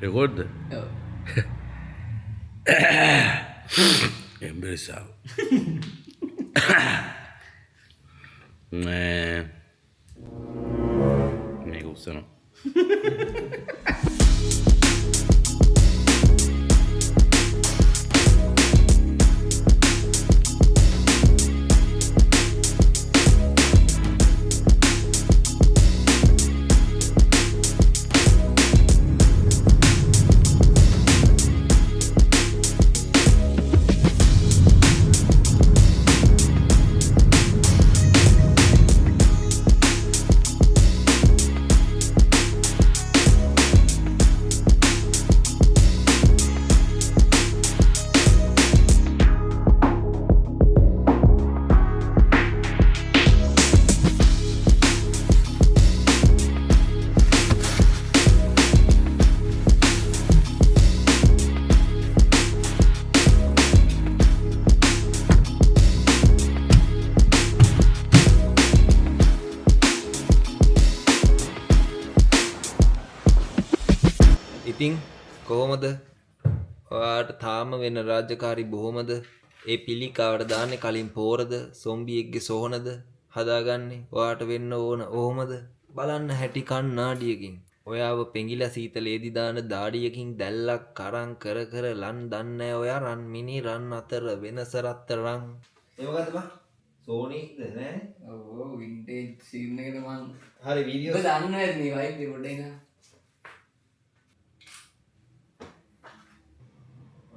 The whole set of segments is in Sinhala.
රෙකෝඩ්ද? ඔව්. එම්බෙරසාව. මේක උස්සනවා. ඉතින් කොහොමද ඔයාට තාම වෙන රාජකාරි බොහොමද ඒ පිළිකාවට දාන්නේ කලින් පෝරද සොම්බියෙක්ගේ සොහනද හදාගන්නේ ඔයාට වෙන්න ඕන ඕමද බලන්න හැටි කණ්ණාඩියකින් ඔයාව පෙඟිලා සීතලේදි දාන දාඩියකින් දැල්ලක් කරන් කර කර ලන් දන්නේ ඔයා රන් මිනි රන් අතර වෙනස රත්තරන් ඒ මොකද බා සෝනිද නෑ ඔව් වින්ටේජ් සීන් එකද මං හරි වීඩියෝ ඔබ දන්නවද මේ වයිබ් එක පොඩ්ඩක් එක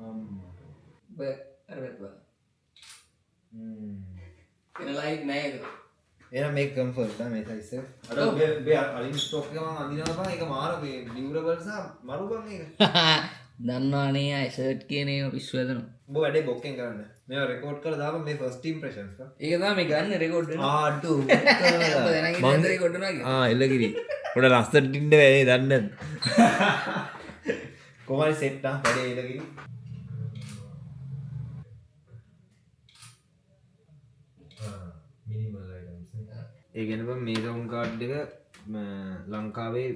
ඔබ අරවත් බා එන ලයිට් නෑ ඒක එහෙනම් මේක කන්ෆර්ම් ද මේ සයිස් එක අර බේ අලින් ස්ටොක් එක මම අඳිනවා බං ඒක මාර මේ ඩියුරබල් සහ මරු බං ඒක දන්නවනේ අය ෂර්ට් කියන ඒවා පිස්සු හදනවා උඹ වැඩේ බොක්කෙන් කරන්න මේවා රෙකෝඩ් කරලා දාපන් මේ ෆස්ට් ඉම්ප්‍රෙෂන්ස් එක ඒක තමයි ගන්න රෙකෝඩ් වෙනවා ආඩු ඔබ දැනගෙන ඉඳලා රෙකෝඩ් වෙනවා කියලා එලගිරි පොඩ ලස්සනට ඉන්න වැඩේ දන්නේ කොහමද සෙට් ආ වැඩේ එලගිරි මිනිමල් අයිටම්ස් ඒ කියන්නේ මේ සවුන්ඩ් කාඩ් එක ලංකාවේ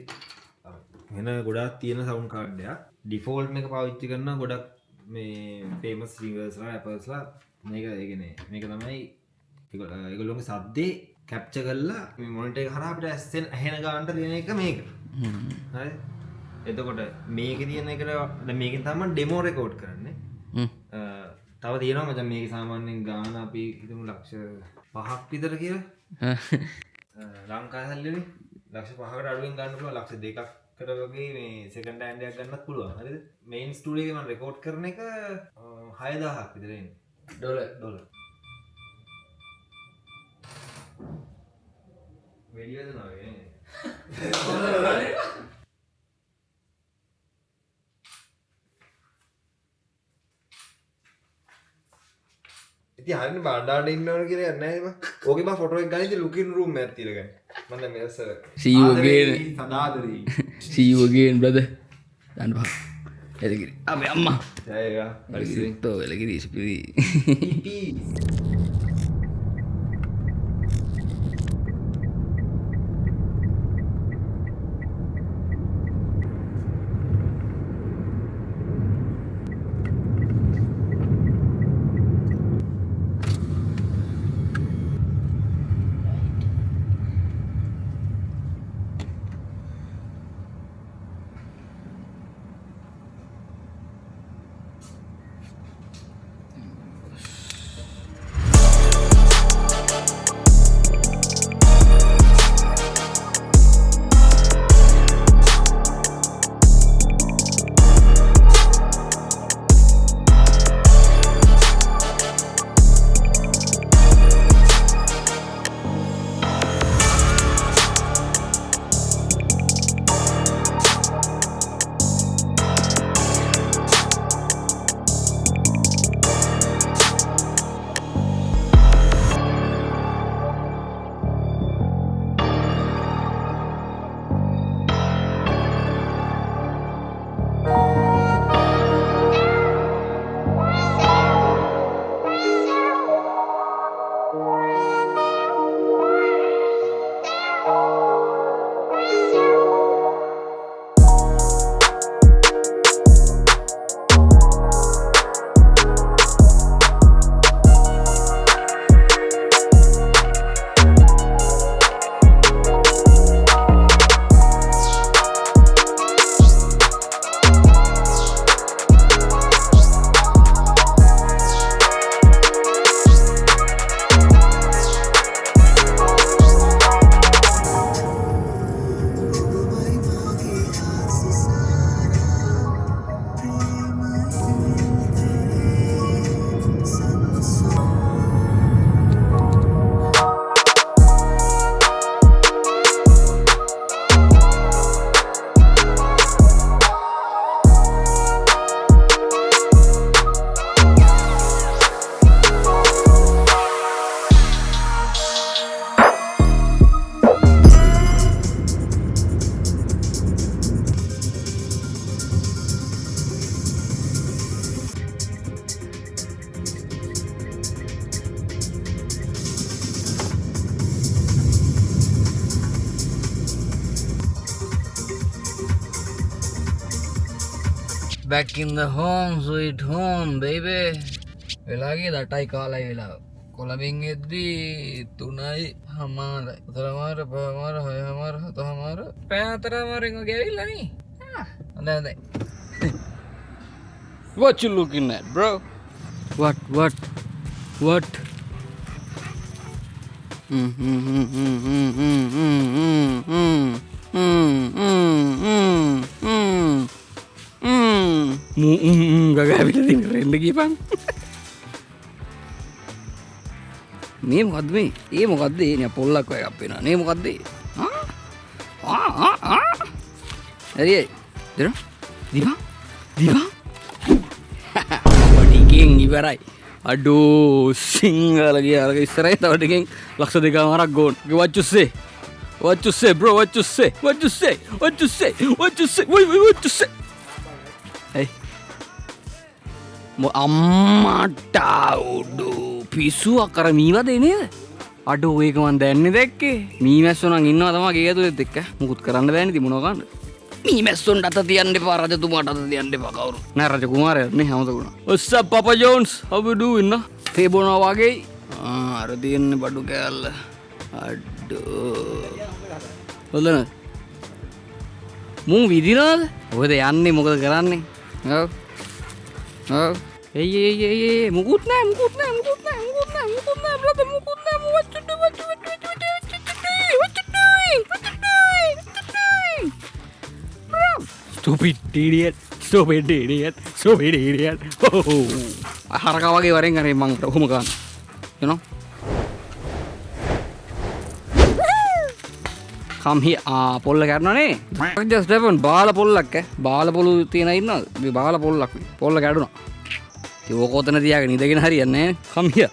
වෙන ගොඩාක් තියෙන සවුන්ඩ් කාඩ් එකක් ඩිෆෝල්ට් එක පාවිච්චි කරන ගොඩක් මේ ෆේමස් සිංගර්ස්ලා රැපර්ස්ලා මේක ඒ කියන්නේ මේක තමයි ඒගොල්ලෝගේ සද්දේ කැප්චර් කරලා මේ මොනිටර් එක හරහා අපිට ඇහෙන ගානට දෙන එක මේක හරි එතකොට මේකේ තියෙන එකට දැන් මේකෙන් තමයි ඩෙමෝ රෙකෝඩ් කරන්නේ තව තියෙනවා මචං මේක සාමාන්‍යයෙන් ගාන අපි හිතමු ලක්ෂ 5ක් විතර කියලා ලංකාවේ හැල්ලුවේ ලක්ෂ 5කට අඩුවෙන් ගන්න පුළුවන් ලක්ෂ 2කට වගේ මේ සෙකන්ඩ් හෑන්ඩ් එකක් ගන්නත් පුළුවන් හරිද මේන් ස්ටුඩියෝ එකේ මම රෙකෝඩ් කරන එක 6000ක් විතර එන්නේ ඩොලර් වැඩි වෙනවා නේ ඉතින් හරියනේ බණ්ඩාරට ඉන්නවනේ කියලා නැහැ බා. ඕකේ බා ෆොටෝ එක ගන්න ඉතින් ලුකින් රූම් එකක් තියලා ගන්න. මම දැන් මෙතන See you again. සදාදරි. See you again brother. දන්න පහ. එලගිරි. අපේ අම්මා. ජයගා. එලගිරි තෝ එලගිරි ඉස්පිරි. back in the home sweet home baby. වෙලා ගිය දටයි කාලයි වෙලා. කොළඹින් එද්දි 3යි හමාර. 4මාර 5මාර 6මාර 7මාර. පැය 4මාරෙන් වගේ ඇවිල්ලා නේ. හොඳයි හොඳයි. What you looking at, bro? What? Gak bisa dengerin lagi bang. Ini මොකද්ද මේ? ඒ මොකද්ද? නේ පොල්ලක් වගේ අපේනා. නේ මොකද්ද? හරි. දරන. දිවා. ටිකෙන් ඉවරයි. අඩෝ සිංහල ගියාලක ඉස්සරයි තව ටිකෙන් ලක්ෂ 2මාරක් ගෝන්. What you say? What you say, bro? What you say? Hey. අම්මට උඩු පිස්සුවක් අර මීවද නේද? අඩෝ ඒක මන් දැන්නේ දැක්කේ. මීමැස්සෝ නම් ඉන්නවා තමයි ගේ ඇතුලෙත් එක්ක. මුකුත් කරන්න බෑනේ ඉතින් මොනව කරන්නද? මීමැස්සොන්ට අත තියන්න එපා රජතුමාට අත තියන්න එපා කවුරු. නෑ රජ කුමාරයා නේ හැමතෙකුණා. What's up Papa Jones? How you doing? තේ බොනවා වගේ. අර තියන්නේ බඩු කෑල්ල. අඩෝ. හොඳනේ. මූ විදිනවද? ඔයද යන්නේ මොකද කරන්නේ? ඔව්. ඒ මුකුත් නෑ brother මුකුත් නෑ what you doing bro stupid idiot හරකා වගේ වරෙන් අර මං කොහොම ගන්න you know come here පොල්ල කැඩුණානේ just happen බාල පොල්ලක් බාල පොළු තියෙන ඉන්නවද මේ බාල පොල්ලක් පොල්ල කැඩුණා ඕක ඔතන තියාගෙන ඉඳගෙන හරියන්නේ නැහැ come here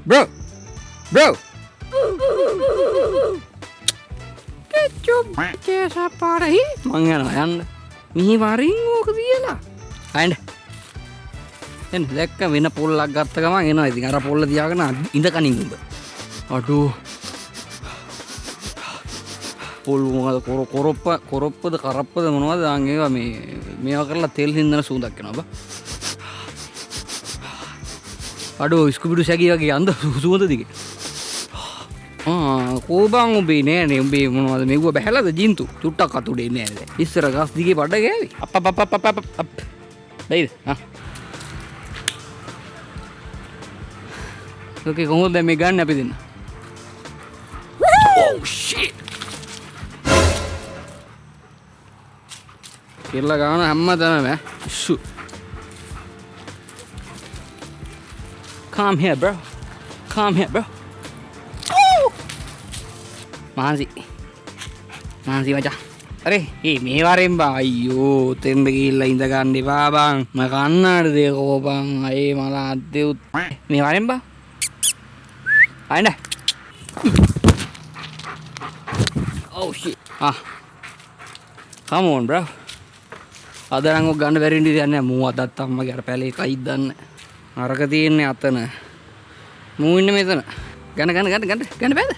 bro get your bitch up out of here මං යනවා යන්න මිහි වරින් ඕක තියලා අයන්න එන්න දැක්ක වෙන පොල්ලක් ගත්ත ගමන් එනවා ඉතින් අර පොල්ල තියාගෙන ඉඳ කනින් උඹ අඩෝ පොල් මොකද කොරොප්පද කරප්පද මොනවද දාන් ඒවා මේවා කරලා තෙල් හින්දන සූඳක් වෙනවා බා අඩෝ ස්කුබිඩු සැකී වගේ අන්ද සූඳ දිගේ කෝබන් උඹේ නෑනේ උඹේ මොනවද මෙව්ව බහැලාද ජින්තු චුට්ටක් අතුඩේ නෑ නේද ඉස්සර ගස් දිගේ බඩ ගෑවි අප දෙයිද ඕකේ කොහොමද මේ ගන්න අපි දෙන්න oh shit කියලා ගාන හැමදාම ෂු come here bro මාන්සි මචං අරේ මේ වරෙන් බා අයියෝ තෙන්ද ගිහිල්ලා ඉඳ ගන්න එපා බං මම කන්නාඩ දෙකෝ බං අයේ මල අද්දේ මේ වරෙන් බා අයින්ද oh shit come on bro අද නම් ඔක් ගන්න බැරි ඉඳී යන්නේ මූ අදත් අම්මගේ අර පැලේ කයිද දන්න අරක තියෙන්නේ අතන මූ ඉන්නේ මෙතන ගන්න බෑද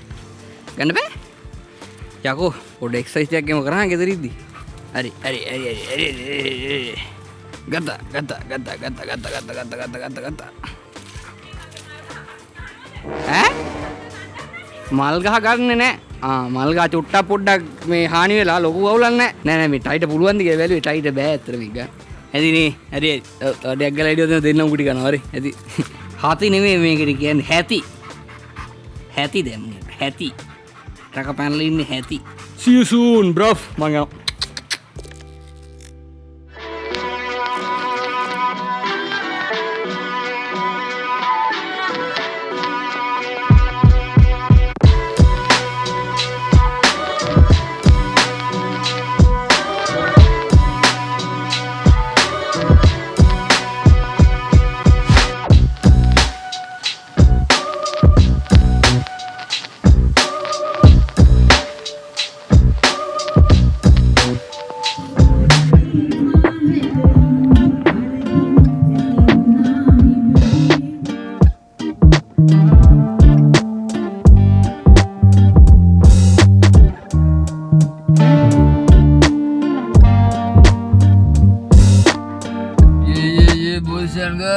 ගන්න බෑ යකෝ පොඩ එක්සර්සයිස් එකක් ගේම කරා ගෙදරින්දි හරි ගත්තා ඈ මල් ගහ ගන්නෙ නෑ මල් ගහ චුට්ටක් පොඩ්ඩක් මේ හානි වෙලා ලොකු අවුලක් නෑ මේ ටයිට පුළුවන් ද කියලා බැලුවේ ටයිට බෑ ඇත්තට මේක ඇදිනේ හරි ඩයක් ගාලා ඉඩියෝ දෙන්නම් කුටි කරනවා හරි ඇදි හති නෙමෙයි මේකට කියන්නේ හැති දැන් හැති රක පැනලා ඉන්නේ හැති see you soon bro මං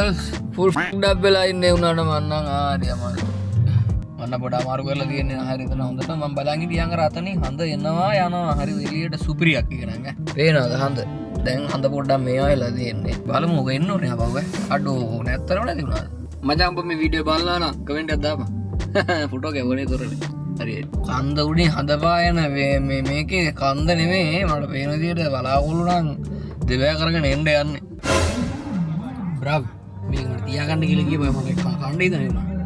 girls full up වෙලා ඉන්නේ උනාට මන්නම් ආරිය මන්න පොඩ අමාරු කරලා තියෙන්නේ හරි එතන හොඳට මම බලන් හිටියන් අර අතනින් හඳ එනවා යනවා හරි එළියට සුපිරියක් කියන එක පේනවද හඳ දැන් හඳ පොඩ්ඩක් මේවා වෙලා තියෙන්නේ බලමු මොකද එන්න ඕනේ අපව අඩෝ නැත්තරම නැති වුණාද මචං ඔබ මේ වීඩියෝ බලලා නම් කමෙන්ට් එකක් දාපන් ෆොටෝ ගැවුනේ තොරනේ හරි කන්ද උඩින් හඳ පායන මේ මේකේ කන්ද නෙමෙයි මට පේන විදියට බලාකුළු නම් දෙවෑ කරගෙන එන්න යන්නේ බ්‍රාව් මේක මට තියාගන්න කියලා කියපුවා මම කණ්ඩේ ඉඳන්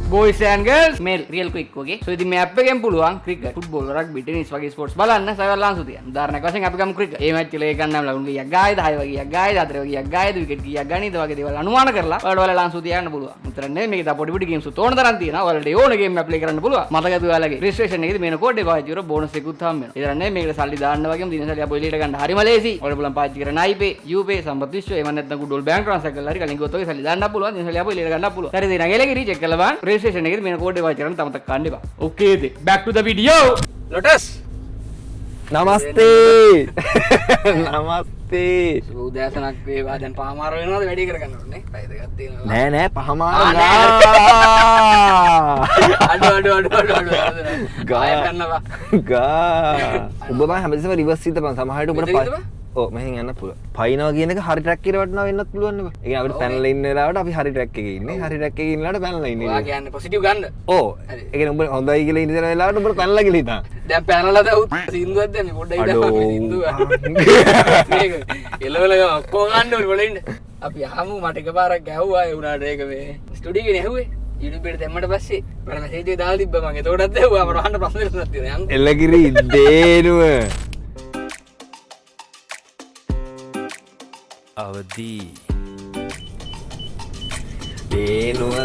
boys and girls mail real quick okay so ඉතින් මේ app එකෙන් පුළුවන් cricket football rugby tennis වගේ sports බලන්න සයවල් ලාංසු තියන්න උදාහරණයක් වශයෙන් අපි ගමු cricket ඒ match එකේ ගන්නම් ලකුණු කීයක් ගායද 6 වගේක් ගායද 4 වගේක් ගායද wicket කීයක් ගණීද වගේ දේවල් අනුමාන කරලා ඔයාලට ලාංසු තියන්න පුළුවන් උතර නෙමෙයි මේක පොඩි පොඩි games තෝරන තරම් තියෙනවා ඔයාලට ඕන game apply කරන්න පුළුවන් මතකද ඔයාලගේ registration එකේදී මේන code එක පාවිච්චි කරලා bonus එකකුත් හම්බ වෙනවා ඒතර නෙමෙයි මේකට සල්ලි දාන්න වගේම දින සල්ලි අපෝ එළියට ගන්න හරිම ලේසි ඔයාලට පුළුවන් පාවිච්චි කරන්න iPay UPay සම්පත් විශ්ව එහෙම නැත්නම් Google bank transfer කරලා හරි කලින් ගියොත් ඔය සල්ලි දාන්න පුළුවන් දින සල්ලි අපෝ එළියට ගන්න පුළුවන් හරි දෙනා ගෙලගේ රීචෙක් කරලා බලන්න registration එකේදී මේන code එක පාවිච්චි කරන්න තමතක් ගන්න එපා okay then back to the video lotus නමස්තේ නමස්තේ උදෑසනක් වේවා දැන් පහමාර වෙනවද වැඩි කරගන්න ඕනේ පැය දෙකක් තියෙනවා නෑ නෑ පහමාර අඩු ගාය කරනවා ගා ඔබ මම හැමදේම රිවර්ස් හිතපන් සමහරවිට ඔබට ඔව් මෙහෙන් යන්න පුළුවන් පයින්නවා කියන එක හරි ට්‍රැක් එකට වටනවා වෙන්නත් පුළුවන් නේ ඒ කියන්නේ අපිට පැනලා ඉන්න වෙලාවට අපි හරි ට්‍රැක් එකේ ඉන්නේ හරි ට්‍රැක් එකේ ඉන්නලාට පැනලා ඉන්නේ ඔයා කියන්නේ පොසිටිව් ගන්න ඔව් ඒ කියන්නේ ඔබ හොඳයි කියලා ඉන්න වෙලාවට ඔබ පැනලා කියලා හිතා දැන් පැනලා දවුත් සින්දුවක් දැන් පොඩ්ඩක් ඉඳලා සින්දුව මේක එළවල ඔක්කොම ගන්න ඕනේ වල ඉන්න අපි අහමු මට එකපාරක් ගැහුවා ඒ උනාට ඒක මේ ස්ටුඩියෝ එකේ ඇහුවේ YouTube එකට දැම්මට පස්සේ මට මැසේජ් එක දාලා තිබ්බා මම ඒකටත් දැහුවා මට අහන්න ප්‍රශ්න දෙකක් තියෙනවා යන්න එළගිරි දේනුව අවදී දේනුව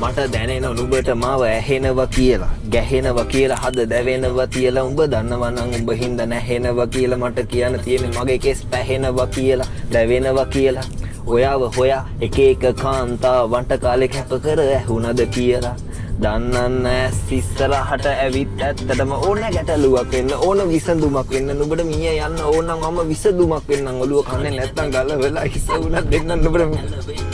මට දැනෙන නුඹට මාව ඇහෙනවා කියලා ගැහෙනවා කියලා හද දැවෙනවා කියලා උඹ දන්නවා නම් උඹ හින්දා නැහෙනවා කියලා මට කියන්න තියෙන්නේ මගේ කෙස් පැහෙනවා කියලා දැවෙනවා කියලා ඔයාව හොයා එක එක කාන්තාවන්ට කාලේ කැප කර ඇහුණද කියලා දන්නන්න ඇස් ඉස්සරහට ඇවිත් ඇත්තටම ඕන ගැටලුවක් වෙන්න ඕන විසඳුමක් වෙන්න නුඹට මිය යන්න ඕන නම් මම විසඳුමක් වෙන්නම් ඔළුව කන්නේ නැත්තම් ගලවලා ඉස්ස උනත් දෙන්න නුඹට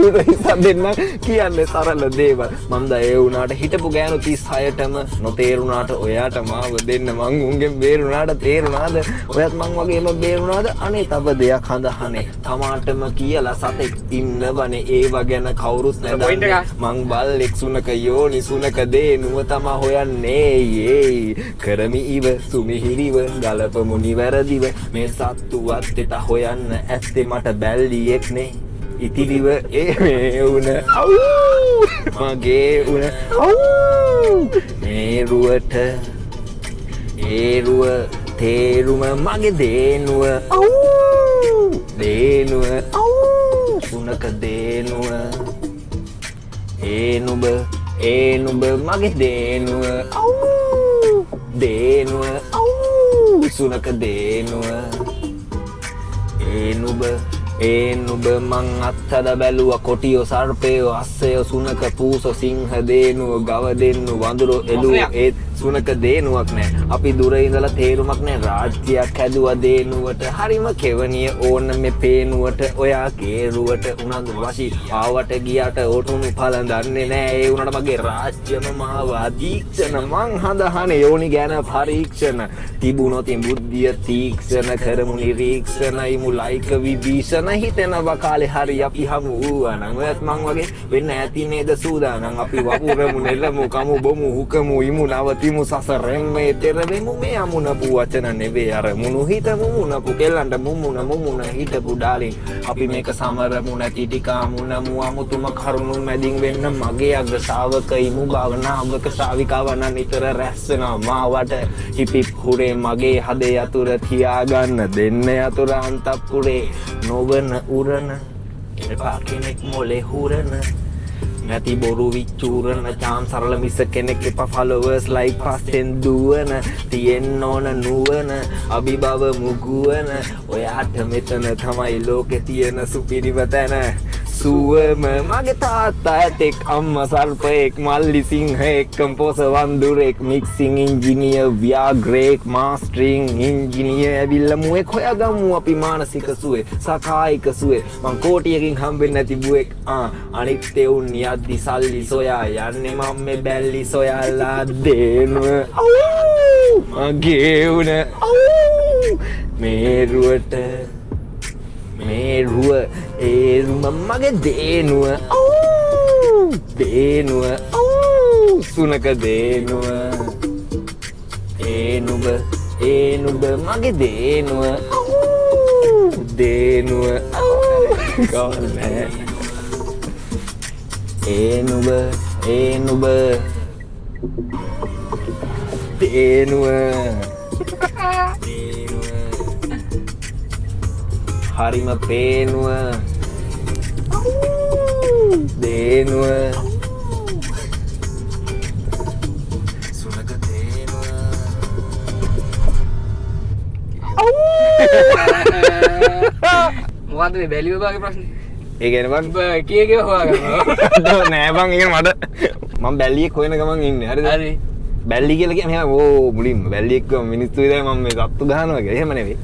උදේ දෙන්න කියන්නේ සරල දේවල් මම ද ඒ උනාට හිටපු ගෑනු 36ටම නොතේරුණාට ඔයාට මාව දෙන්න මං උන්ගෙන් බේරුණාට තේරුණාද ඔයත් මං වගේම බේරුණාද අනේ තව දෙයක් හඳහනේ තමාටම කියලා සතෙක් ඉන්නවනේ ඒව ගැන කවුරුත් නැදන්නේ මං බල්ලෙක් සුනක යෝනි සුනක දේනුව තමා හොයන්නේ ඒ කරමි ඉව සුමිහිරිව ගලපමු නිවැරදිව මේ සත්තු වත්තේට හොයන්න ඇත්තේ මට බැල්ලියෙක් නේ ඉතිරිව ඒ උන අව් මගේ උන අව් මේරුවට ඒරුව තේරුම මගේ දේනුව අව් දේනුව අව් උනක දේනුව ඒ නුඹ මගේ දේනුව අව් දේනුව අව් සුනක දේනුව ඒ නුඹ මං අත්තද බැලුව කොටියෝ සර්පයෝ අස්සයෝ සුනක පූසෝ සිංහ දේනුව ගව දෙන්නු වඳුරෝ එළුව ඒත් සුනක දේනුවක් නෑ අපි දුර ඉඳලා තේරුමක් නෑ රාජ්‍යයක් හැදුවා දේනුවට හරිම කෙවනිය ඕන මේ පේනුවට ඔයා කේරුවට උනන්දු වශී ආවට ගියට ඕටුණු පළඳන්නේ නෑ ඒ උනට මගේ රාජ්‍යම මාව අධීක්ෂණ මං හඳහනේ යෝනි ගැන පරීක්ෂණ තිබුණොත් බුද්ධිය තීක්ෂණ කරමු නිරීක්ෂණ ඉමු ලයික විභීෂණ හිතෙනවා කාලේ හරි අපි හමු වූවනම් ඔයත් මං වගේ වෙන්න ඇති නේද සූදානම් අපි වපුරමු නෙලමු කමු බොමු හුකමු ඉමු නවතිමු සසරෙන් මේ තෙරෙමු මේ අමුණපු වචන නෙවේ අර මුණු හිතමු මුණපු කෙල්ලන්ට මුමුණ හිටපු ඩාලින් අපි මේක සමරමු නැති ටිකා මුණමු අමුතුම කරුණු මැදින් වෙන්න මගේ අග ශාවක ඉමු භාවනාවක ශාවිකාවන නිතර රැස්සෙනවා මාවට හිපිප් හුරේ මගේ හදේ යතුර තියාගන්න දෙන්න යතුර අන්තපුරේ නොවන උරන එපා කෙනෙක් මොලේ හුරන නැති බොරු විච්චූරන චාම් සරල මිස කෙනෙක් එපා ෆලෝවර්ස් ලයික් පස්සෙන් දුවන තියෙන්න ඕන නුවන අභිභව මුගුවන ඔයාට මෙතන තමයි ලෝකේ තියෙන සුපිරිම තැන සුවම මගේ තාත්තා ඇතෙක් අම්මා සර්පයෙක් මල්ලි සිංහෙක් composer වන්දුරෙක් mixing engineer ව්‍යාග්‍රේක් mastering engineer ඇවිල්ලා මුවෙක් හොයාගමු අපි මානසික සුවේ සකායික සුවේ මං කෝටියකින් හම්බෙන්නේ නැති බුවෙක් අනිත් තෙවුන් යද්දි සල්ලි සොයා යන්නේ මම මේ බැල්ලි සොයාලා දෙනුව මගේ උන මේරුවට මේරුව ඒරුම මගේ දේනුව දේනුව සුනක දේනුව ඒනුබ මගේ දේනුව දේනුව ගොල්ලෑ ඒනුබ දේනුව හරිම පේනුව දේනුව සුනක දේනුව මොකද්ද මේ බැලිව බාගේ ප්‍රශ්නේ ඒ කියන්නේ මං කීයක හොයාගන්නවා නෑ බං ඒක මට මම බැල්ලියෙක් හොයන ගමන් ඉන්නේ හරිද හරි බැල්ලි කියලා කියන්නේ මෙහෙම ඕ මුලින්ම බැල්ලියෙක් මිනිස්සු විතරයි මම මේ සත්තු ගහනවා කියලා එහෙම නෙවෙයි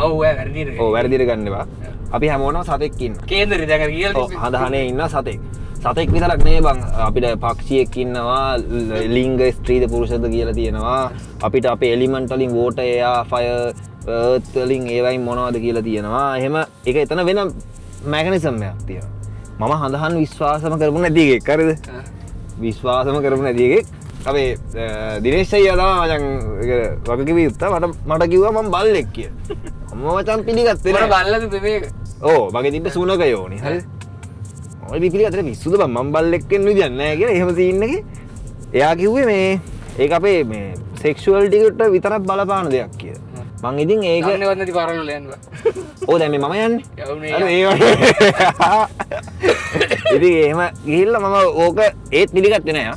ඔව් ඔය වැරදිද ඔව් වැරදිට ගන්න එපා අපි හැමෝටම සතෙක් ඉන්නවා කේන්දරේ දැන් කියලා ඔව් හදහනේ ඉන්න සතෙක් විතරක් නෙවෙයි බං අපිට පක්ෂියෙක් ඉන්නවා ලිංග ස්ත්‍රීද පුරුෂද කියලා තියෙනවා අපිට අපේ එලිමන්ට් වලින් වෝටර් එයා ෆයර් එර්ත් වලින් ඒවයින් මොනවද කියලා තියෙනවා එහෙම ඒක එතන වෙන මැකනිසම් එකක් තියෙනවා මම හඳහන් විශ්වාසම කරපු නැති එකෙක් හරිද විශ්වාසම කරපු නැති එකෙක් අපේ දිනේශ් අයියා තමයි මචං වගකීම යුත්තා මට කිව්වා මම බල්ලෙක් කියලා මම මචං පිළිගත්තේ නෑ බල්ලද මේක ඕ මගේ තිබ්බ සුනක යෝනි හරිද මම පිළිගත්තේ පිස්සුද බං මම බල්ලෙක් වෙන්න විදියක් නෑ කියලා එහෙම සීන් එකේ එයා කිව්වේ මේ ඒක අපේ මේ සෙක්ෂුවල් ටිකට විතරක් බලපාන දෙයක් කියලා මං ඉතින් ඒක නේවත් නැති පාරවල යන්න බෑ ඕ දැන් මේ මම යන්නේ යවුනේ අර ඒ වගේ ඉතින් එහෙම ගිහිල්ලා මම ඕක ඒත් පිළිගත්තේ නෑ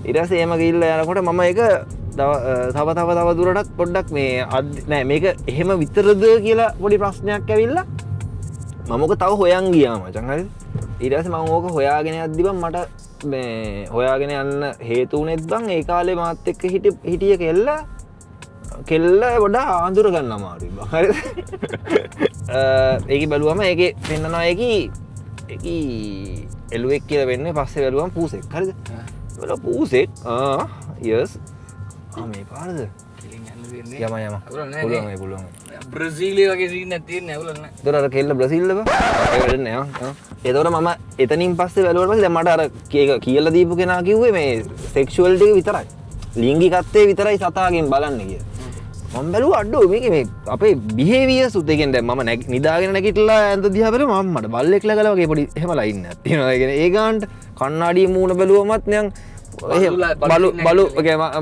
ඊට පස්සේ එහෙම ගිහිල්ලා යනකොට මම ඒක තව දුරටත් පොඩ්ඩක් මේ නෑ මේක එහෙම විතරද කියලා පොඩි ප්‍රශ්නයක් ඇවිල්ලා මම ඕක තව හොයන් ගියා මචං හරිද ඊට පස්සේ මම ඕක හොයාගෙන යද්දි බං මට මේ හොයාගෙන යන්න හේතු වුණෙත් බං ඒ කාලේ මාත් එක්ක හිටිය කෙල්ල වඩා ආඳුර ගන්න අමාරුයි බං හරිද ඒක බැලුවම ඒකේ පෙන්නනවා ඒකී එළුවෙක් කියලා වෙන්නේ පස්සේ බැලුවම පූසෙක් හරිද පූසෙක් යස් මේ පාරද යම පුළුවන් බ්‍රසීලිය වගේ සීන් එකක් තියෙන්නේ අවුලක් නෑ ඒතර අර කෙල්ල බ්‍රසීල්ද බං ඒක වෙන්නේ නෑ ඒතකොට මම එතනින් පස්සේ බැලුවට පස්සේ දැන් මට අර කියලා දීපු කෙනා කිව්වේ මේ සෙක්ෂුවල් ටික විතරයි ලිංගිකත්වයේ විතරයි සතාගෙන් බලන්න කියලා මම බැලුවා අඩෝ මේකේ මේ අපේ බිහේවියර්ස් උත් ඒ කියන්නේ මම නිදාගෙන නැගිටලා ඇඳ දිහා බැලුවා මම මට බල්ලෙක් ලගලා වගේ පොඩි එහෙමලා ඉන්නක් තියෙනවා ඒ කියන්නේ ඒ ගානට කණ්ණාඩියේ මූණ බැලුවමත් නිකන් බලු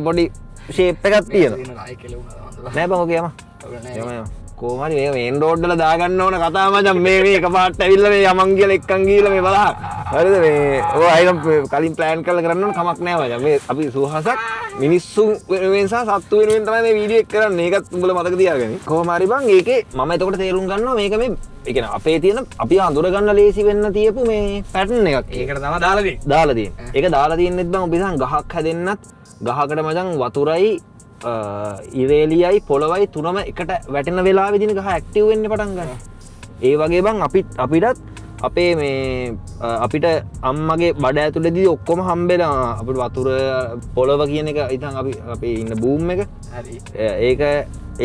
පොඩි ෂේප් එකක් තියෙනවා නෑ බං ඔකේ යම කොහොමරි මේ මේන් රෝඩ් වල දාගන්න ඕන කතාව මචං මේ එකපාරට ඇවිල්ලා මේ යමන් කියලා එක්කන් ගිහලා මේ බලහන් හරිද මේ ඔය අයිනම් කලින් ප්ලෑන් කරලා කරන්න ඕන කමක් නෑ මචං මේ අපි සුවහසක් මිනිස්සු වෙනුවෙන් සහ සත්තු වෙනුවෙන් තමයි මේ වීඩියෝ එක කරන්නේ ඒකත් උඹලා මතක තියාගන්න කොහොමරි බං ඒකේ මම එතකොට තේරුම් ගන්නවා මේක මේ ඒ කියන්නේ අපේ තියෙන අපි අඳුර ගන්න ලේසි වෙන්න තියපු මේ පැටර්න් එකක් ඒකට තමයි දාලා තියෙන්නේ ඒක දාලා තියෙන්නෙත් බං ඔබ ඉතින් ගහක් හැදෙන්නත් ගහකට මචං වතුරයි ඉරේලියයි පොළොවයි තුනම එකට වැටෙන වෙලාවෙදින ගහ ඇක්ටිව් වෙන්න පටන් ගන්න. ඒ වගේ බං අපිටත් අපේ මේ අපිට අම්මගේ බඩ ඇතුළේදී ඔක්කොම හම්බෙලා අපිට වතුර පොළොව කියන එක ඉතින් අපි ඉන්න බූම් එක. හරි.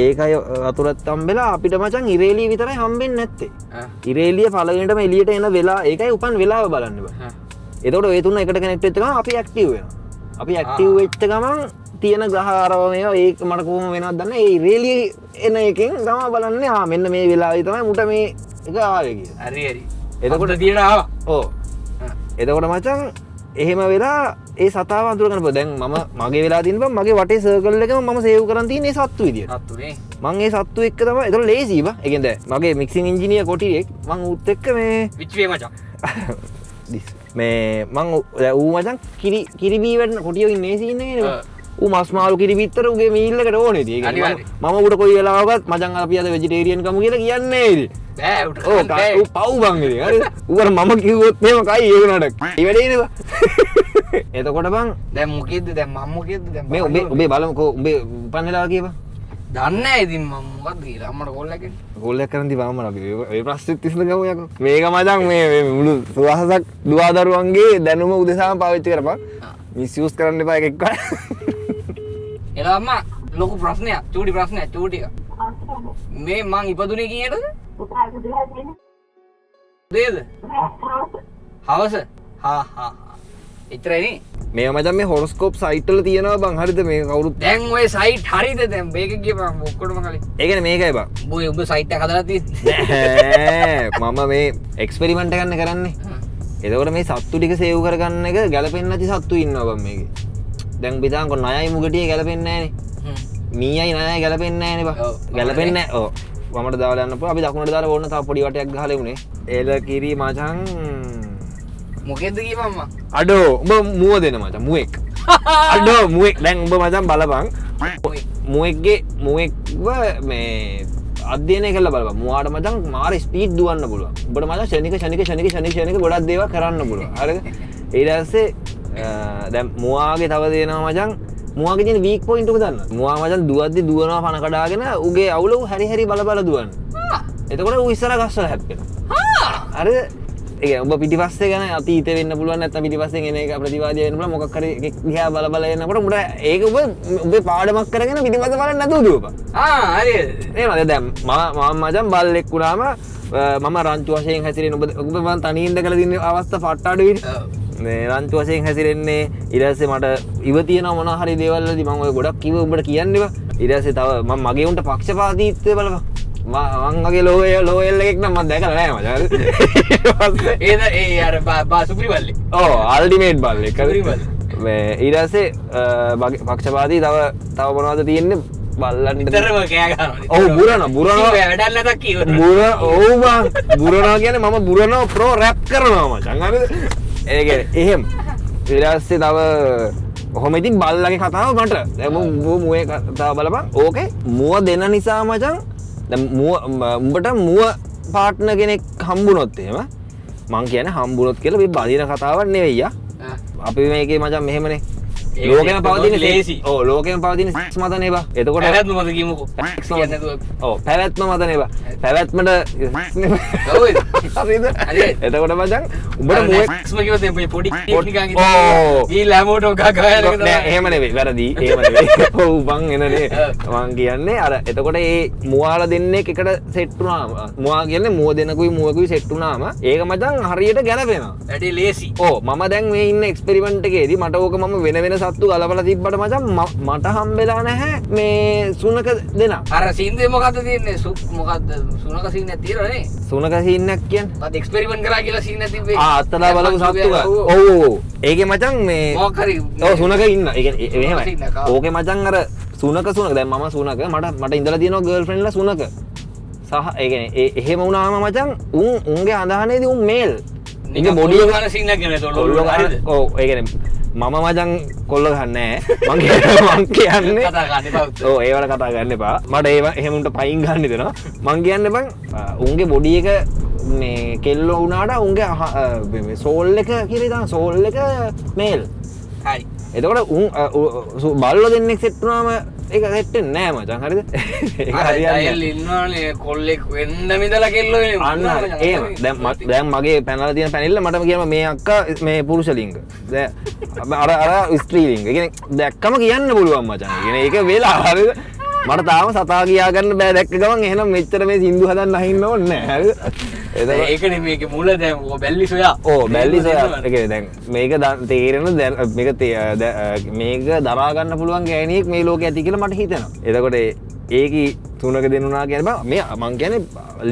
ඒකයි වතුරත් හම්බෙලා අපිට මචං ඉරේලිය විතරයි හම්බෙන්නේ නැත්තේ. ඉරේලිය පළවෙනිටම එළියට එන වෙලාව ඒකයි උපන් වෙලාව බලන්න බෑ. එතකොට ඔය තුන එකට කනෙක්ට් වෙච්ච ගමන් අපි ඇක්ටිව් වෙනවා. අපි ඇක්ටිව් වෙච්ච ගමන් තියෙන ග්‍රහ ආරව මේවා ඒක මට කොහොම වෙනවද දන්නේ. ඒ ඉරේලිය එන එකෙන් තමයි බලන්නේ මෙන්න මේ වෙලාවේ තමයි මුට මේ එක ආවේ කියලා. හරි. එතකොට තියෙන ආවා. ඔව්. එතකොට මචං එහෙම වෙලා ඒ සතාව අඳුර ගන්න බෑ. දැන් මගේ වෙලා තියෙන බං මගේ වටේ සර්කල් එකම මම සේව් කරන් තියෙන්නේ සත්තු විදියට. සත්තුනේ. මං ඒ සත්තු එක්ක තමයි ඒතකොට ලේසි බං. ඒ කියන්නේ මගේ මික්සිං ඉන්ජිනියර් කොටියෙක් මං ඌත් එක්ක මේ විච්වේ මචං. මේ මං ඌ මචං කිරි බී වැඩන කොටියෝ ඉන්නේ සීන් එකේ නේ. ඌ මස් මාළු කිරි බිත්තර ඌගේ මීල් එකට ඕනේ ඉතින්. ඒ කියන්නේ මම ඌට කොයි වෙලාවකත් මචං අපි අද වෙජිටේරියන් කමු කියලා කියන්නේ ඉතින්. බෑ උට. ඌ පව් බං ඉතින්. හරිද? ඌකට මම කිව්වොත් මෙහෙම කයි ඒ වුණාට. ඒ වැඩේ නේ බං. එතකොට බං දැන් මොකෙද්ද දැන් මම මොකෙද්ද දැන් මේ ඔබේ බලමුකෝ උඹේ උපන් වෙලාව කියපන්. දන්නේ නැහැ ඉතින් මම මොකද්ද කියලා අම්මට කෝල් එකෙන්. කෝල් එකක් කරන් දිවාම අපි ඒ ප්‍රශ්නෙත් විසඳගමු යකෝ. මේක මචං මේ මුළු සුවහසක් දුවදරුවන්ගේ දැනුම උදෙසාම පාවිච්චි කරපන්. මිස්යූස් කරන්න එපා එකෙක්ව. එලා අම්මා ලොකු ප්‍රශ්නයක් චූටි ප්‍රශ්නයක් චූටි එක. මේ මං ඉපදුනේ කීයටද? දේද? හවස. හා. එච්චරයි නේ. මේ මචං මේ හොරොස්කෝප් සයිට් වල තියෙනවා බං හරිද මේ කවුරුත් දැන් ඔය සයිට් හරිද දැන් මේක කියපන් ඔක්කොටම කලින්. ඒ කියන්නේ මේකයි බං. ඔබ සයිට් එක හදලා තියෙන්නේ. මම මේ එක්ස්පෙරිමන්ට් එකක් කරන්නේ. එතකොට මේ සත්තු ටික සේව් කරගන්න එක ගැලපෙන්නේ නැති සත්තු ඉන්නවා බං මේකේ. දැන් බිතාංකො ණයයි මුගටිය ගැලපෙන්නේ නැහනේ. මීයයි ණයයි ගැලපෙන්නේ නැහනේ බං. ගැලපෙන්නේ නැහැ. ඔව්. වමට දාලා යන්න පුළුවන්. අපි දකුණට දාලා ඕන්න තව පොඩි වටයක් ගහලා උනේ. එල කිරි මචං මොකෙද්ද කියපන් මං. අඩෝ උඹ මුව දෙන මචං මුවෙක්. අඩෝ මුවෙක් දැන් උඹ මචං බලපන්. මුවෙක්ව මේ අධ්‍යයනය කරලා බලපන්. මුවාට මචං මාර ස්පීඩ් දුවන්න පුළුවන්. උඹට මචං ෂණික ගොඩක් දේවල් කරන්න පුළුවන්. හරිද? ඊට පස්සේ දැන් මුවාගේ තව දෙනවා මචං මුවාගේ තියෙන වීක් පොයින්ට් එක දන්නවද? මුවා මචං දුවද්දි දුවනවා පන කඩාගෙන උගේ අවුල හැරි බල දුවන්න. එතකොට ඌ ඉස්සර ගස්සලා හැප්පෙනවා. හරිද? ඒ ඔබ පිටිපස්සේ ගැන අතීතේ වෙන්න පුළුවන් නැත්නම් පිටිපස්සෙන් එන එක ප්‍රතිවාදී වෙන්න පුළුවන් මොකක් හරි එකක් දිහා බල එනකොට උඹට ඒක ඔබේ පාඩමක් කරගෙන පිටිපස්ස බලන්න නැතුව දුවපන්. හරිද? එහෙමද? දැන් මම මචං බල්ලෙක් වුණාම මම රංචු වශයෙන් හැසිරෙන ඔබ මම තනියෙන් ඉඳලා දින අවස්ථා ෆට්ට අඩුයිනේ. මේ රංචු වශයෙන් හැසිරෙන්නේ ඊට පස්සේ මට ඉව තියෙනවා මොනවා හරි දේවල් වලදී මම ඔය ගොඩක් කිව්ව උඹට කියන්නේවා. ඊට පස්සේ තව මම මගේ උන්ට පක්ෂපාතීත්වය බලපන්. මංගේ ලෝයල් එකෙක් නම් මම දැකලා නැහැ මචං. ඒ අර සුපිරි බල්ලේ. ඔව් අල්ටිමේට් බල්ලෙක්. සුපිරි බල්ලේ. මේ ඊට පස්සේ මගේ පක්ෂපාතී තව මොනවද තියෙන්නේ බල්ලන්ට. විතරම කෑ ගන්නවා. ඔව් බුරනවා. වැඩක් නැතක් කියනවා. ඔව් බං බුරනවා කියන්නේ මම බුරනවා ප්‍රෝ රැප් කරනවා මචං. හරිද? ඒ කියන්නේ එහෙම. ඊට පස්සේ තව ඔහොම ඉතින් බල්ලගේ කතාව මට දැන් මුවේ කතාව බලපන්. ඕකේ මුව දෙන නිසා මචං දැන් උඹට මුව පාර්ට්නර් කෙනෙක් හම්බුනොත් එහෙම මං කියන්නේ හම්බුනොත් කියලා මේ බදින කතාවක් නෙවෙයි ආ. අපි මේකේ මචං මෙහෙමනේ. ලෝකෙම පවතින ලේසි. ඔව් ලෝකෙම පවතින සෙක්ස් මතනේ බා. එතකොට පැවැත්ම මත කියමුකෝ. කියන්නේ නැතුව. ඔව් පැවැත්ම මතනේ බා. පැවැත්මට ඔව් හරිද? එතකොට මචං උඹට සෙක්ස්ම කිව්වොත් මේ පොඩි ටෙක්නිකක් ඉතින් ගිහිල්ලා හැමෝටම ගහගෙන නෑ එහෙම නෙවෙයි වැරදි. එහෙම නෙවෙයි. ඔව් බං එනනේ. මං කියන්නේ අර එතකොට මේ මුවාලා දෙන්නෙක් එකට සෙට් වුණාම මුවා කියන්නේ මුව දෙනකුයි මුවකුයි සෙට් වුණාම ඒක මචං හරියට ගැලපෙනවා. වැඩි ලේසි. ඔව් මම දැන් මේ ඉන්න එක්ස්පෙරිමන්ට් එකේදී මට ඕක මම වෙන සත්තු ගලපලා තිබ්බට මචං මට හම්බෙලා නැහැ මේ සුනක දෙනා. අර සීන්දේ මොකද්ද තියෙන්නේ? මොකද්ද සුනක සීනක් තියෙනවනේ. සුනක සීනක් කියන්නේ? අද එක්ස්පෙරිමන්ට් කරා කියලා සීනක් තිබ්බේ. අත්තලා බලපු සත්තු. ඔව්. ඒකේ මචං මේ මොකක් හරි ඔව් සුනක ඉන්න. ඒ කියන්නේ එහෙමයි. ඕකේ මචං අර සුනක දැන් මම සුනක මට ඉඳලා තියෙනවා ගර්ල්ෆ්‍රෙන්ඩ්ලා සුනක. සහ ඒ කියන්නේ එහෙම වුණාම මචං උන්ගේ අඳහනේදී උන් මේල්. නික බොඩි ගන්න සීනක් කියන්නේ තොල්ලෝ හරිද? ඔව් ඒ කියන්නේ මම මචං කොල්ල ගන්නෑ මං කියන්නේ කතා ගන්න එපා. ඔව් ඒවල කතා ගන්න එපා. මට ඒව එහෙම උන්ට පයින් ගන්න දෙනවා. මං කියන්නේ බං උන්ගේ බොඩි එක මේ කෙල්ලෝ වුණාට උන්ගේ මේ සෝල් එක කියලා ඉතින් සෝල් එක මේල්. හරි එතකොට උන් බල්ලෝ දෙන්නෙක් සෙට් වුණාම ඒක සෙට් වෙන්නේ නැහැ මචං හරිද? ඒක හරියන්නේ අයල් ඉන්නවනේ කොල්ලෙක් වෙන්න මිදලා කෙල්ලෝ වෙන්නේ අන්න එහෙම. දැන් මගේ පැනලා තියෙන පැනිල්ල මටම කියනවා මේ අක්කා මේ පුරුෂ ලිංග. දැන් අර ස්ත්‍රී ලිංග. ඒ කියන්නේ දැක්කම කියන්න පුළුවන් මචං. ඒ කියන්නේ ඒක වෙලා හරිද? මට තාම සතා කියා ගන්න බෑ දැක්ක ගමන් එහෙනම් මෙච්චර මේ සින්දු හදන්න අහින්න ඕනේ නැහැ. හරිද? ඒකනේ මේකේ මුල දැන් බැල්ලි සොයා. ඕ බැල්ලි සොයා. ඒ කියන්නේ දැන් මේක තේරෙන මේක දරා ගන්න පුළුවන් ගෑණියෙක් මේ ලෝකේ ඇති කියලා මට හිතෙනවා. එතකොට ඒකි තුනක දෙන්නුනා කියන්නේ මේ මං කියන්නේ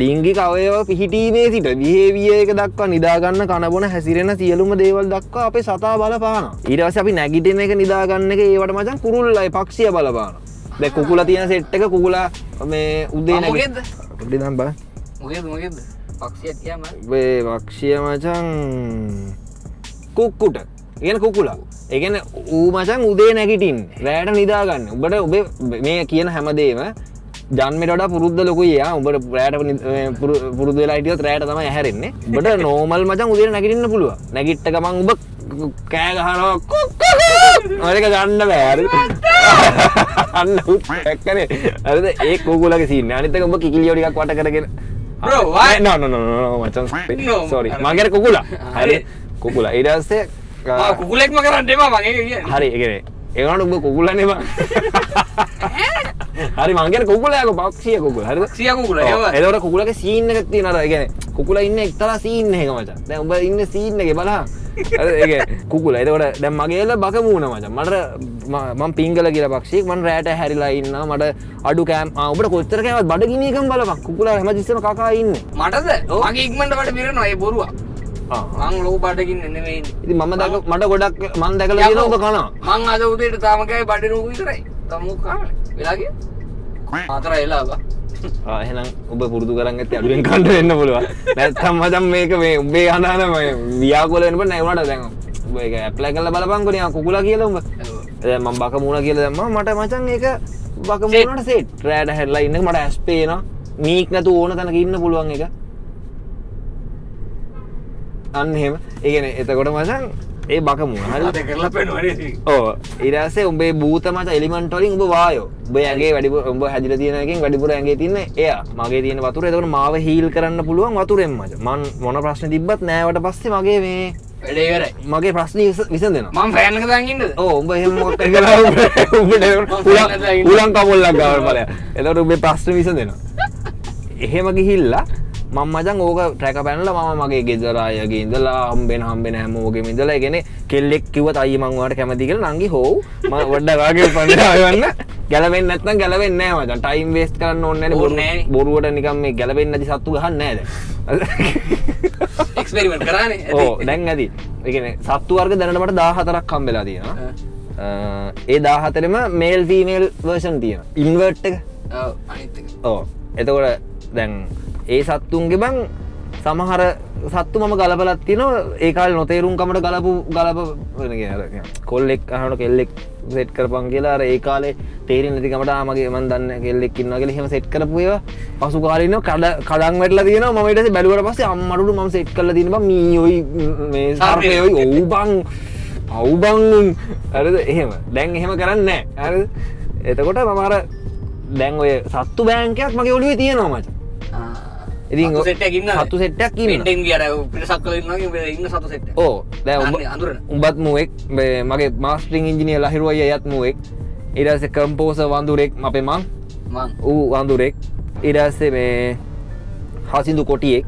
ලිංගික අවයව පිහිටීමේ සිට බිහේවියර් එක දක්වා නිදා ගන්න කන බොන හැසිරෙන සියලුම දේවල් දක්වා අපේ සතා බලපානවා. ඊට පස්සේ අපි නැගිටින එක නිදා ගන්න එක ඒවට මචං කුරුල්ලයි පක්ෂිය බලපානවා. දැන් කුකුලා තියෙන සෙට් එක කුකුලා මේ උදේ නැගිට පොඩි දම් බා මොකේද පක්ෂියක් කියම මේ පක්ෂිය මචං කුක්කුට කියන කුකුලා ඒ කියන්නේ ඌ මචං උදේ නැගිටින්නේ රැයට නිදා ගන්න. උඹට ඔබේ මේ කියන හැමදේම ජන්මෙට වඩා පුරුද්ද ලොකුයි යා. උඹට රැයට පුරුදු වෙලා හිටියොත් රැයට තමයි ඇහැරෙන්නේ. උඹට නෝමල් මචං උදේ නැගිටින්න පුළුවන්. නැගිට්ට ගමන් උඹ කෑ ගහනවා ඔයක ගන්න බෑ හරිද? අන්න එක්කනේ හරිද? ඒ කුකුලගේ සීන්. අනිත් එක උඹ කිකිලියෝ ටිකක් වට කරගෙන bro why no මචං sorry මං කියන්නේ කුකුලා. හරි කුකුලා. ඊට පස්සේ කුකුලෙක්ම කරන්න එපා මම ඒක කියන්නේ. හරි ඒ කියන්නේ ඒ වුණාට උඹ කුකුලානේ බං. හරි මං කියන්නේ කුකුලයාගේ පක්ෂිය කුකුල. හරිද? සියා කුකුලා ඒව. එතකොට කුකුලගේ සීන් එකක් තියෙනවා අර. ඒ කියන්නේ කුකුලා ඉන්නේ එක්තරා සීන් එකක මචං. දැන් උඹ ඉන්නේ සීන් එකේ බලහන්. හරිද? ඒ කියන්නේ කුකුලා. එතකොට දැන් මගේ එල බක මූණ මචං. මම පිංගල කියලා පක්ෂියෙක්. මම රැට හැරිලා ඉන්නවා. මට අඩු කෑම් උඹට කොච්චර කෑවත් බඩගිනි එකම බලපන්. කුකුලා හැමතිස්සෙම කකා ඉන්නේ. මටද? මගේ ඉක්මනට බඩ පිරෙනවා ඒ බොරුවා. මං ලොකු බඩගින්න නෙමෙයි. ඉතින් මට ගොඩක් මං දැකලා තියෙනවා ඔබ කනවා. මං අද උදේට තාම කෑවේ බඩ නුඹ විතරයි. තමු කාමනේ. වෙලා ගියා. මාතර එලා බා. එහෙනම් ඔබ පුරුදු කරන් ඇත්තේ අඩුවෙන් කන්න වෙන්න පුළුවන්. නැත්නම් මචං මේක මේ උඹේ අහන වියාකෝල වෙන්න බෑ නෑ උනාට දැන් ඔබ ඒක ඇප්ලයි කරලා බලපන්කො නිකන් කුකුලා කියලා උඹ. දැන් මම බක මූණ කියලා දැම්මා මට මචං ඒක බක මූණට සෙට්. රෑට හැරලා ඉන්න මට ඇස් පේනවා. මීක් නැතු ඕන තැනක ඉන්න පුළුවන් එක. අන්න එහෙම. ඒ කියන්නේ එතකොට මචං ඒ බක මූණ හරිද? අද කරලා පෙන්නවනේ. ඔව්. ඊට පස්සේ උඹේ භූත මචං එලිමන්ට් වලින් උඹ වායෝ. උඹ ඇඟේ වැඩිපුර උඹ හැදිලා තියෙන එකෙන් වැඩිපුර ඇඟේ තියෙන එයා. මගේ තියෙන වතුර. එතකොට මාව හීල් කරන්න පුළුවන් වතුරෙන් මචං. මං මොන ප්‍රශ්නේ තිබ්බත් නෑවට පස්සේ මගේ මේ වැඩේ ඉවරයි. මගේ ප්‍රශ්නේ විසඳෙනවා. මම ෆෑන් එක දාන් ඉන්නද? ඔව් උඹ එහෙම මොකක් කරලා උඹට උලන් කවුල් ලග්ගාවල් ඵලයක්. එතකොට උඹේ ප්‍රශ්නේ විසඳෙනවා. එහෙම ගිහිල්ලා මම මචං ඕක ට්‍රැක පැනලා මම මගේ ගෙදර අයගේ ඉඳලා හම්බෙන හැමෝගෙම ඉඳලා ඒ කියන්නේ කෙල්ලෙක් කිව්වත් අයියේ මං ඔයාලට කැමති කියලා නංගි හොව් මම වඩ වාගේ පන්නේ ආවන්න ගැලවෙන්නේ නැත්නම් ගැලවෙන්නේ නැහැ මචං ටයිම් වේස්ට් කරන්න ඕනේ නැහැ බොරුවට නිකන් මේ ගැලවෙන්නේ නැති සත්තු ගහන්නේ නැහැ දැන් එක්ස්පෙරිමන්ට් කරානේ ඔව් දැන් ඇති ඒ කියන්නේ සත්තු වර්ග දැනට මට 14ක් හම්බෙලා තියෙනවා ඒ 14ෙම මේල් ෆීමේල් වර්ෂන් තියෙනවා ඉන්වර්ට් එක ඔව් අනිත් එක ඔව් එතකොට දැන් ඒ සත්තුන්ගේ බං සමහර සත්තු මම ගලපලත් තියෙනවා ඒ කාලේ නොතේරුම් කමට ගලප කොල්ලෙක් අහනකොට කෙල්ලෙක් සෙට් කරපන් කියලා අර ඒ කාලේ තේරෙන්නේ නැති කමට මගේ මන් දන්නේ කෙල්ලෙක් ඉන්නවා කියලා එහෙම සෙට් කරපු ඒවා පසු කාලේ ඉන්නවා කඩන් වැටලා තියෙනවා මම ඊට පස්සේ බැලුවට පස්සේ අම්මඩුළු මම සෙට් කරලා තියෙන බං මීයෝයි මේ සර්පයෝයි ඔව් බං පව් බං හරිද එහෙම දැන් එහෙම කරන්නේ නැහැ හරිද එතකොට මම අර දැන් ඔය සත්තු බෑන්කයක් මගේ ඔළුවේ තියෙනවා මචං ඉතින් සතු සෙට් එකක් ඉන්නවද? සතු සෙට් එකක් ඉන්නවා. පෙන්ඩින් ගියර පිටසක් වල ඉන්නවා කියන්නේ ඉන්න සතු සෙට් එක. ඔව්. දැන් අඳුරන. උඹත් මුවෙක් මගේ මාස්ටරින් ඉංජිනේර් ලහිරු අයියා යත් මුවෙක්. ඊට පස්සේ කම්පෝසර් වඳුරෙක් අපේ මං. ඌ වඳුරෙක්. ඊට පස්සේ මේ හසින්දු කොටියෙක්.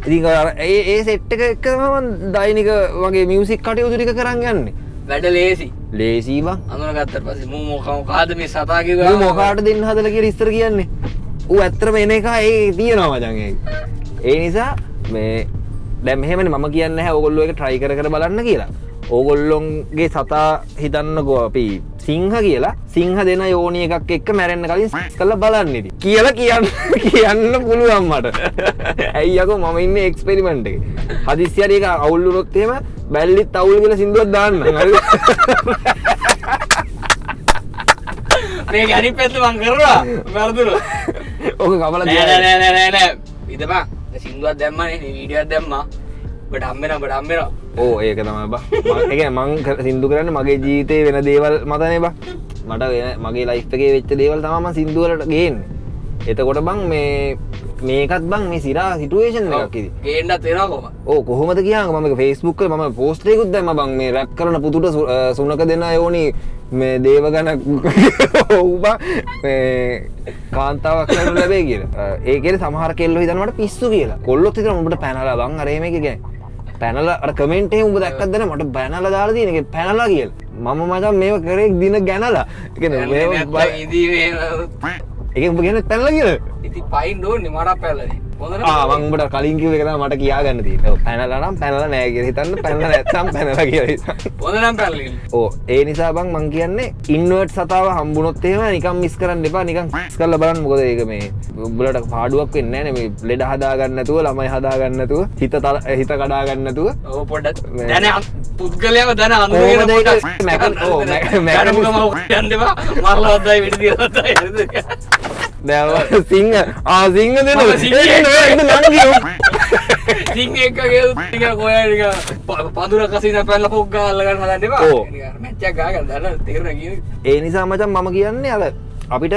ඉතින් ඒ සෙට් එක එක්කම මම දෛනික වගේ මියුසික් කටයුතු ටික කරන් යන්නේ. වැඩ ලේසි. ලේසි බං. අඳුනගත්තට පස්සේ මූ මොකාද මේ සතා කිව්වා. මූ මොකාට දෙන්න හදලා කියලා ඉස්තර කියන්නේ. ඌ ඇත්තටම එන එක ඒ තියෙනවා මචං ඒක. ඒ නිසා මේ දැන් මෙහෙමනේ මම කියන්නේ නැහැ ඕගොල්ලෝ ඒක try කර බලන්න කියලා. ඕගොල්ලොන්ගේ සතා හිතන්නකෝ අපි සිංහ කියලා සිංහ දෙන යෝනි එකක් එක්ක මැරෙන්න කලින් කරලා බලන්න ඉතින්. කියලා කියන්න පුළුවන් මට. ඇයි යකෝ මම ඉන්නේ එක්ස්පෙරිමන්ට් එකේ. හදිස්සියට ඒක අවුල් වුණොත් එහෙම බැල්ලිත් අවුල් කියලා සින්දුවක් දාන්න. හරිද? මේක අනිත් පැත්ත මං කරනවා. වැරදුනා. ඕක කවලා නෑ ඉතපා සිින්දුවත් දැම්මනේ වීඩියෝවක් දැම්මා බට අම්මෙන ඕ ඒක තමයි බං ඒක මං සින්දු කරන්නේ මගේ ජීවිතේ වෙන දේවල් මතනේ බං මට වෙන මගේ ලයිෆ් එකේ වෙච්ච දේවල් තමයි මම සින්දු වලට ගේන්නේ එතකොට බං මේකත් බං මේ සිරා සිටුේෂන් එකක් ඉතින් ගේන්නත් වෙනවා කොහොම ඕ කොහොමද කියහම මම Facebook එකේ මම පෝස්ට් එකකුත් දැම්මා බං මේ රැප් කරන පුතුට සුනක දෙන්න යෝනි මේ දේව ගැන ඔව් බං මේ කාන්තාවක් කරන්න ලැබෙයි කියලා ඒකේ සමහර කෙල්ලෝ හිතනවා මට පිස්සු කියලා කොල්ලොත් හිතනවා උඹට පැනලා බං අර මේක කියන්නේ පැනලා අර කමෙන්ට් එකේ උඹ දැක්කද නැ මට පැනලා දාලා තියෙන එක පැනලා කියලා මම මචං මේව කරේ දින ගැනලා ඒ කියන්නේ මේව ඉදී වේ ඒක උඹ කියන්නේ පැනලා කියලා ඉතින් පයින් ඕනේ මට පැනලානේ මං උඹට කලින් කිව්ව එක තමයි මට කියා ගන්න තියෙන්නේ. ඔව් පැනලා නම් පැනලා නෑ කියලා හිතන්න පැනලා නැත්නම් පැනලා කියලා හිතන්න. හොඳ නම් පැනලා. ඔව් ඒ නිසා බං මං කියන්නේ ඉන්වර්ට් සතාව හම්බුනොත් එහෙම නිකන් මිස් කරන්න එපා නිකන් මිස් කරලා බලන්න මොකද ඒක මේ උඹලට පාඩුවක් වෙන්නේ නෑනේ මේ ලෙඩ හදා ගන්න නැතුව ළමයි හදා ගන්න නැතුව හිත කඩා ගන්න නැතුව. ඔව් පොඩ්ඩක් දැන පුද්ගලයාව දැන අඳුරගෙන පොඩ්ඩක් මැකන් ඔව් මැකන් යන්න එපා මරලා වද්දායි වෙඩි දියලා වද්දායි හරිද? දැන් සිංහ සිංහ දෙනවා සිංහ එකගේ ටික කොයා ටික පඳුර කසින පැනලා පොක් ගාලා ගන්න හදන්න එපා. මැච් එකක් ගාගන්න දාන්න තේරෙනවා කියන්නේ. ඒ නිසා මචං මම කියන්නේ අර අපිට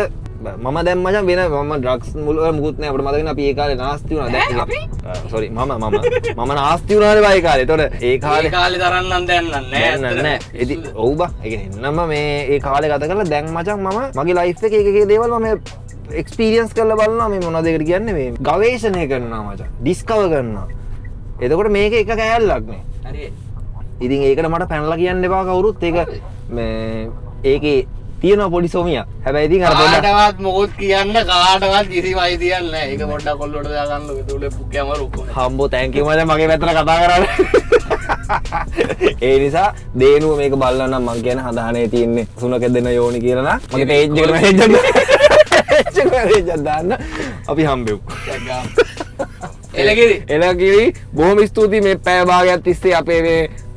මම දැන් මචං වෙන මම ඩ්‍රග්ස් මුකුත් නෑ අපිට මතකනේ අපි ඒ කාලේ නාස්ති වුණා දැන් අපි සෝරි මම නාස්ති වුණානේ බයි කාලේ. ඒතකොට ඒ කාලේ තරන්නම් දැන් නෑ නෑ. ඉතින් ඔව් බා. ඒ කියන්නේ එන්නම මේ ඒ කාලේ ගත කරලා දැන් මචං මම මගේ ලයිෆ් එකේ එක දේවල් මම එක්ස්පීරියන්ස් කරලා බලනවා මේ මොනවද ඒකට කියන්නේ මේ ගවේෂණය කරනවා මචං ඩිස්කවර් කරනවා එතකොට මේක එක කෑල්ලක් නේ හරි ඉතින් ඒකට මට පැනලා කියන්න එපා කවුරුත් ඒක මේ ඒකේ තියෙන පොඩි සොමිය හැබැයි ඉතින් අර කාටවත් මොකොත් කියන්න කාටවත් කිසිම අයිතියක් නැහැ ඒක පොඩ්ඩක් කොල්ලොට දාගන්න උතුලේ පුක්කයම රුක්කම හම්බෝ තෑන්ක් යූ මචං මගේ පැත්තට කතා කරන්න ඒ නිසා දේනුව මේක බලලා නම් මං කියන්නේ හදානේ තියෙන්නේ සුනක දෙන්න යෝනි කියලා නම් මගේ පේජ් එකට මැසේජ් දාන්න අපි හම්බෙමු එලකිරි බොහොම ස්තුතියි මේ පැය භාගයක් තිස්සේ අපේ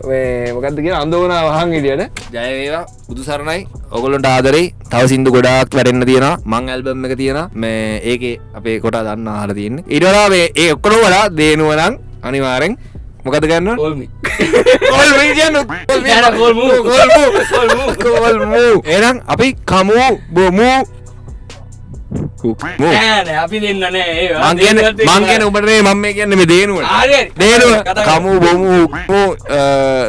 මේ මොකද්ද කියන අඳෝනා වහන් හිටියට ජය වේවා බුදු සරණයි ඔයගොල්ලන්ට ආදරෙයි තව සින්දු ගොඩාක් වැඩෙන්න තියෙනවා මං ඇල්බම් එක තියෙනවා මේ ඒකේ අපේ කොටා දන්න අහලා තියෙන්නේ ඊට වඩා මේ ඒ ඔක්කොම වඩා දේනුව නම් අනිවාර්යෙන් මොකද ගන්න කොල්මි කොල්මු එහෙනම් අපි කමු බොමු නෑ අපි දෙන්න නෑ මං කියන්නේ උඹට නේ මම මේ කියන්නේ මේ දේනුවට දේනුව කමු බොමු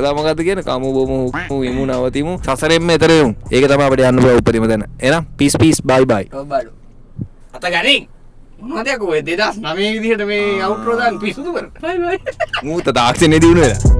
ළමගත කියන කමු බොමු ඉමු නවතිමු සසරෙන්ම එතර යමු ඒක තමයි අපිට යන්න බෑ උපරිම තැන එහෙනම් පීස් පීස් බයි බයි ඔබඩු අත ගනින් මොනවද යකෝ 2009 විදිහට මේ අවුට්රෝ දාන්න පිස්සුද කරන්නේ බයි බයි මූත තාක්ෂණේ දිනුනේ